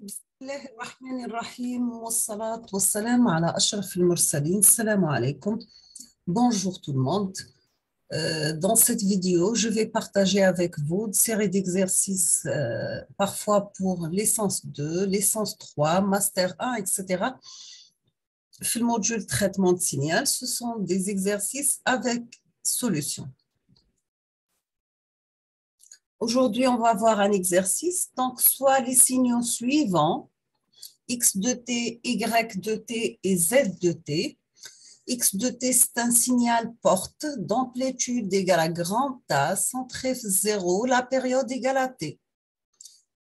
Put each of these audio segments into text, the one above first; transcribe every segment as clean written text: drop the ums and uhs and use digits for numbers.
بسم الله الرحمن الرحيم والصلاة والسلام على أشرف المرسلين. السلام عليكم. Bonjour tout le monde. Dans cette vidéo, je vais partager avec vous une série d'exercices parfois pour licence 2, licence 3, master 1, etc. Le module traitement de signal, ce sont des exercices avec solution. Aujourd'hui, on va voir un exercice, donc soit les signaux suivants, X de t, Y de t et Z de t. X de t, c'est un signal porte d'amplitude égale à grand A, centré 0, la période égale à t.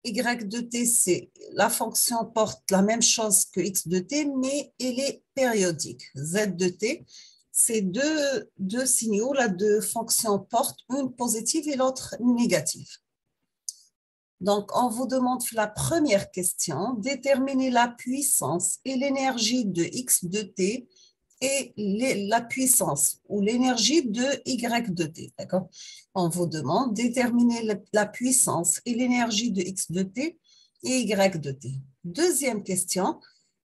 Y de t, c'est la fonction porte la même chose que X de t, mais elle est périodique. Z de t, c'est deux signaux, là, deux fonctions portent, une positive et l'autre négative. Donc, on vous demande la première question, déterminer la puissance et l'énergie de X de t et la puissance ou l'énergie de Y de t. D'accord? On vous demande déterminer la puissance et l'énergie de X de t et Y de t. Deuxième question,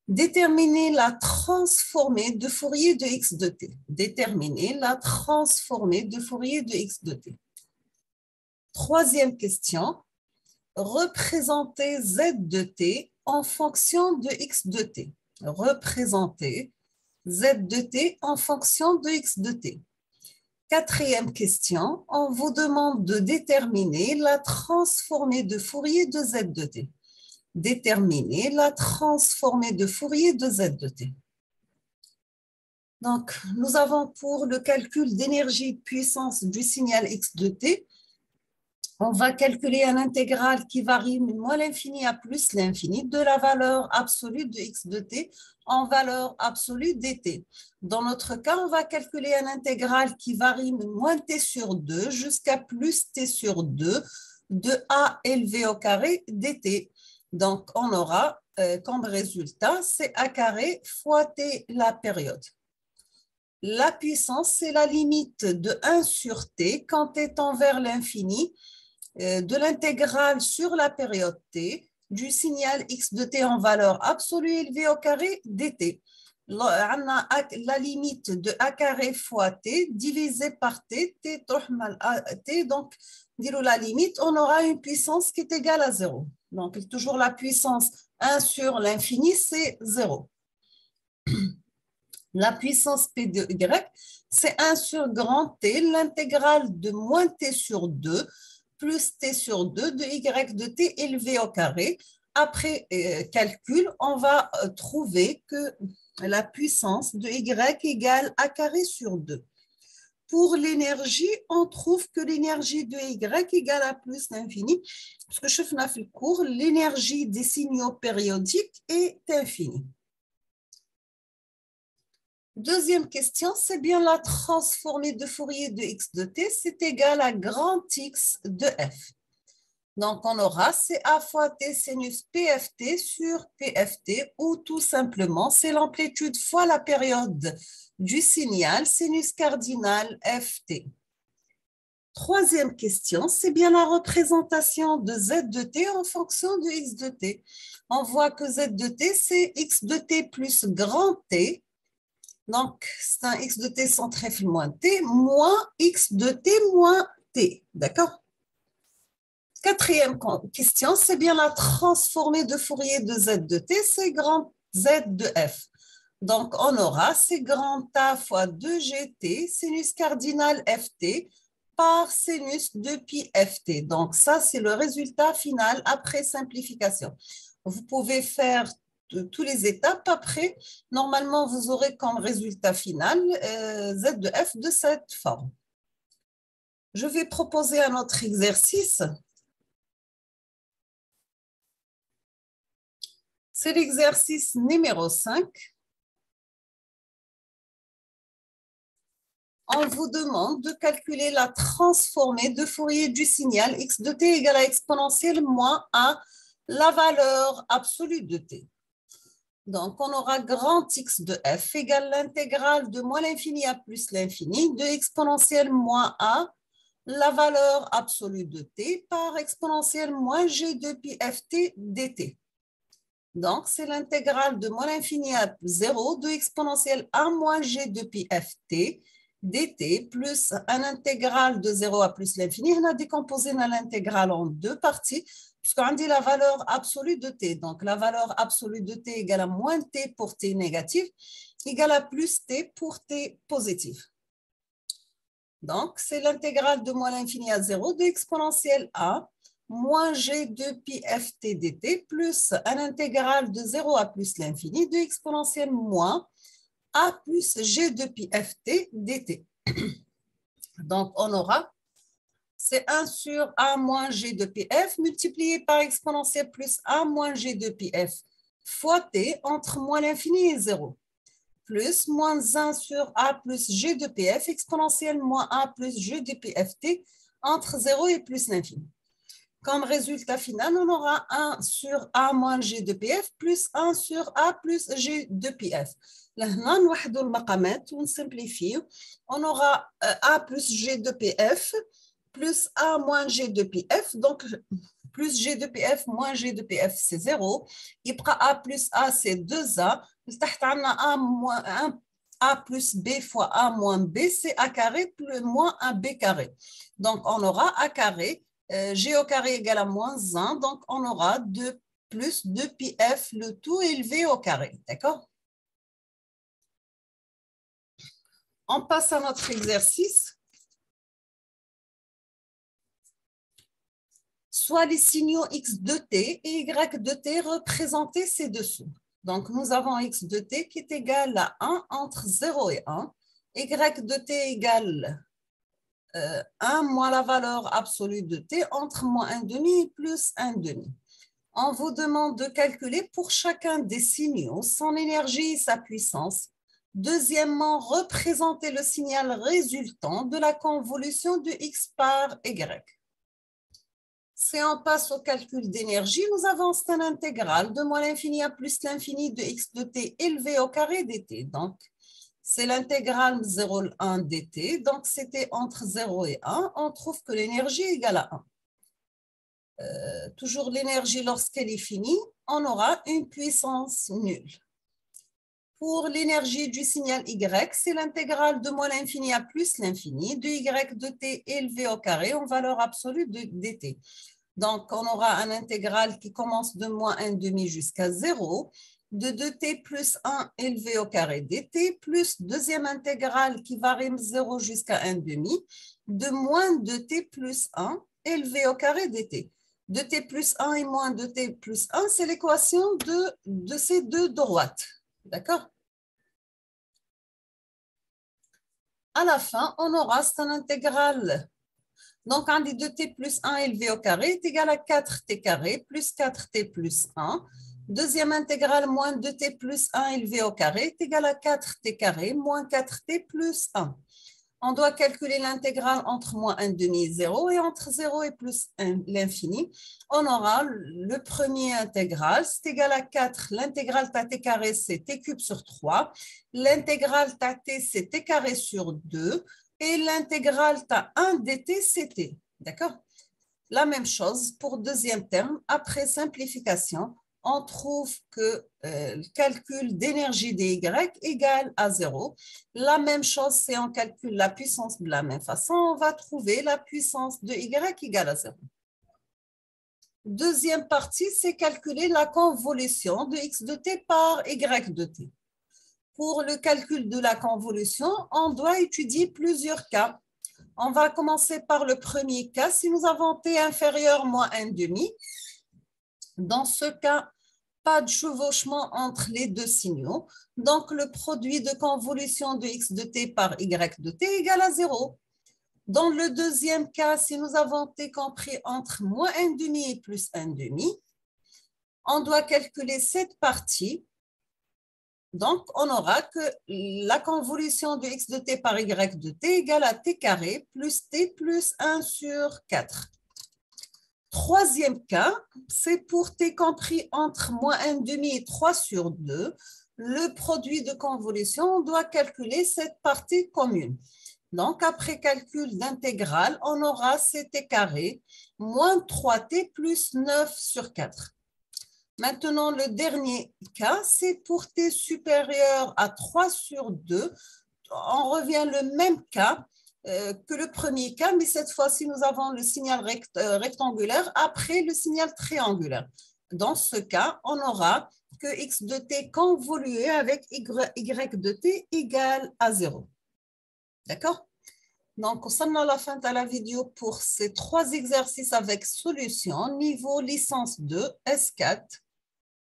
déterminer la transformée de Fourier de X de t. Déterminer la transformée de Fourier de X de t. Troisième question, représenter Z de t en fonction de X de t. Représenter Z de t en fonction de X de t. Quatrième question, on vous demande de déterminer la transformée de Fourier de Z de t. Déterminer la transformée de Fourier de Z de t. Donc, nous avons pour le calcul d'énergie de puissance du signal X de t, on va calculer un intégral qui varie de moins l'infini à plus l'infini de la valeur absolue de X de t en valeur absolue dt. Dans notre cas, on va calculer un intégral qui varie de moins t sur 2 jusqu'à plus t sur 2 de a élevé au carré dt. Donc, on aura comme résultat c'est a carré fois t la période. La puissance, c'est la limite de 1 sur t quand t tend vers l'infini de l'intégrale sur la période t du signal X de t en valeur absolue élevée au carré dt. La limite de a carré fois t divisé par t, t, donc la limite, on aura une puissance qui est égale à 0. Donc toujours la puissance 1 sur l'infini, c'est 0. La puissance P de Y, c'est 1 sur grand T, l'intégrale de moins T sur 2, plus T sur 2 de Y de T élevé au carré. Après calcul, on va trouver que la puissance de Y égale A carré sur 2. Pour l'énergie, on trouve que l'énergie de Y égale à plus l'infini, parce que je fais le cours, l'énergie des signaux périodiques est infinie. Deuxième question, c'est bien la transformée de Fourier de X de t, c'est égal à grand X de f. Donc, on aura c'est A fois t sinus PFT sur PFT, ou tout simplement, c'est l'amplitude fois la période du signal sinus cardinal FT. Troisième question, c'est bien la représentation de Z de t en fonction de X de t. On voit que Z de t, c'est X de t plus grand T. Donc, c'est un X de t sans trèfle moins t, moins X de t moins t. D'accord? Quatrième question, c'est bien la transformée de Fourier de Z de t, c'est grand Z de f. Donc, on aura c'est grand A fois 2gt, sinus cardinal ft, par sinus de pi ft. Donc, ça, c'est le résultat final après simplification. Vous pouvez faire toutes les étapes. Après, normalement, vous aurez comme résultat final Z de f de cette forme. Je vais proposer un autre exercice. C'est l'exercice numéro 5. On vous demande de calculer la transformée de Fourier du signal X de t égale à exponentielle moins a la valeur absolue de t. Donc, on aura grand X de f égale l'intégrale de moins l'infini à plus l'infini de exponentielle moins a, la valeur absolue de t, par exponentielle moins g de pi ft dt. Donc, c'est l'intégrale de moins l'infini à 0 de exponentielle a moins g de pi ft dt plus un intégral de 0 à plus l'infini. On a décomposé l'intégrale en deux parties puisqu'on dit la valeur absolue de t. Donc, la valeur absolue de t égale à moins t pour t négatif égale à plus t pour t positif. Donc, c'est l'intégrale de moins l'infini à 0 de exponentielle a moins g de pi ft dt plus un intégral de 0 à plus l'infini de exponentielle moins a plus g de pi ft dt. Donc, on aura, c'est 1 sur a moins g de pi f multiplié par exponentielle plus a moins g de pi f fois t entre moins l'infini et 0. Plus moins 1 sur a plus g de pf exponentielle moins a plus g de pft entre 0 et plus l'infini. Comme résultat final, on aura 1 sur a moins g de pf plus 1 sur a plus g de pf. Là, on simplifie. On aura a plus g de pf plus a moins g de pf. Donc, plus g de pf moins g de pf, c'est 0. Il prend a plus a, c'est 2a. A plus b fois a moins b, c'est a carré plus moins un b carré. Donc, on aura a carré, g au carré égale à moins 1. Donc, on aura 2 plus 2 pi f, le tout élevé au carré. D'accord? On passe à notre exercice. Soit les signaux x de t et y de t représentés ci-dessous. Donc, nous avons x de t qui est égal à 1 entre 0 et 1, y de t égale 1 moins la valeur absolue de t entre moins 1,5 et plus 1,5. On vous demande de calculer pour chacun des signaux son énergie et sa puissance. Deuxièmement, représenter le signal résultant de la convolution de x par y. Si on passe au calcul d'énergie, nous avons un intégral de moins l'infini à plus l'infini de x de t élevé au carré dt. Donc, c'est l'intégrale 0,1 dt. Donc, c'était entre 0 et 1. On trouve que l'énergie est égale à 1. Toujours l'énergie lorsqu'elle est finie, on aura une puissance nulle. Pour l'énergie du signal y, c'est l'intégrale de moins l'infini à plus l'infini de y de t élevé au carré en valeur absolue de dt. Donc, on aura un intégral qui commence de moins 1,5 jusqu'à 0, de 2t plus 1 élevé au carré dt, plus deuxième intégrale qui varie de 0 jusqu'à 1,5, de moins 2t plus 1 élevé au carré dt. 2t plus 1 et moins 2t plus 1, c'est l'équation de ces deux droites. D'accord? À la fin, on aura cette intégrale. Donc, on dit 2t plus 1 élevé au carré est égal à 4t carré plus 4t plus 1. Deuxième intégrale, moins 2t plus 1 élevé au carré est égal à 4t carré moins 4t plus 1. On doit calculer l'intégrale entre moins 1,5 et 0 et entre 0 et plus l'infini. On aura le premier intégral, c'est égal à 4. L'intégrale t carré, c'est t cube sur 3. L'intégrale t, c'est t carré sur 2. Et l'intégrale t1 dt, c'est t. D'accord? La même chose pour deuxième terme. Après simplification, on trouve que le calcul d'énergie dy égale à 0. La même chose, c'est on calcule la puissance de la même façon. On va trouver la puissance de y égale à 0. Deuxième partie, c'est calculer la convolution de x de t par y de t. Pour le calcul de la convolution, on doit étudier plusieurs cas. On va commencer par le premier cas. Si nous avons t inférieur à moins 1,5, dans ce cas, pas de chevauchement entre les deux signaux. Donc, le produit de convolution de x de t par y de t égale à 0. Dans le deuxième cas, si nous avons t compris entre moins 1,5 et plus 1,5, on doit calculer cette partie. Donc, on aura que la convolution de x de t par y de t égale à t carré plus t plus 1 sur 4. Troisième cas, c'est pour t compris entre moins 1,5 et 3 sur 2. Le produit de convolution, on doit calculer cette partie commune. Donc, après calcul d'intégrale, on aura ct carré moins 3t plus 9 sur 4. Maintenant, le dernier cas, c'est pour t supérieur à 3 sur 2. On revient le même cas que le premier cas, mais cette fois-ci, nous avons le signal rectangulaire après le signal triangulaire. Dans ce cas, on aura que x de t convolué avec y de t égale à 0. D'accord? Donc, on a la fin de la vidéo pour ces 3 exercices avec solution, niveau licence 2, S4.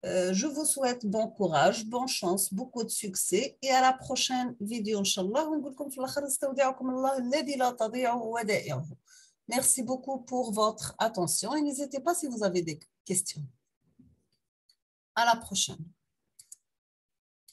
Je vous souhaite bon courage, bonne chance, beaucoup de succès et à la prochaine vidéo, Inch'Allah. Merci beaucoup pour votre attention et n'hésitez pas si vous avez des questions. À la prochaine.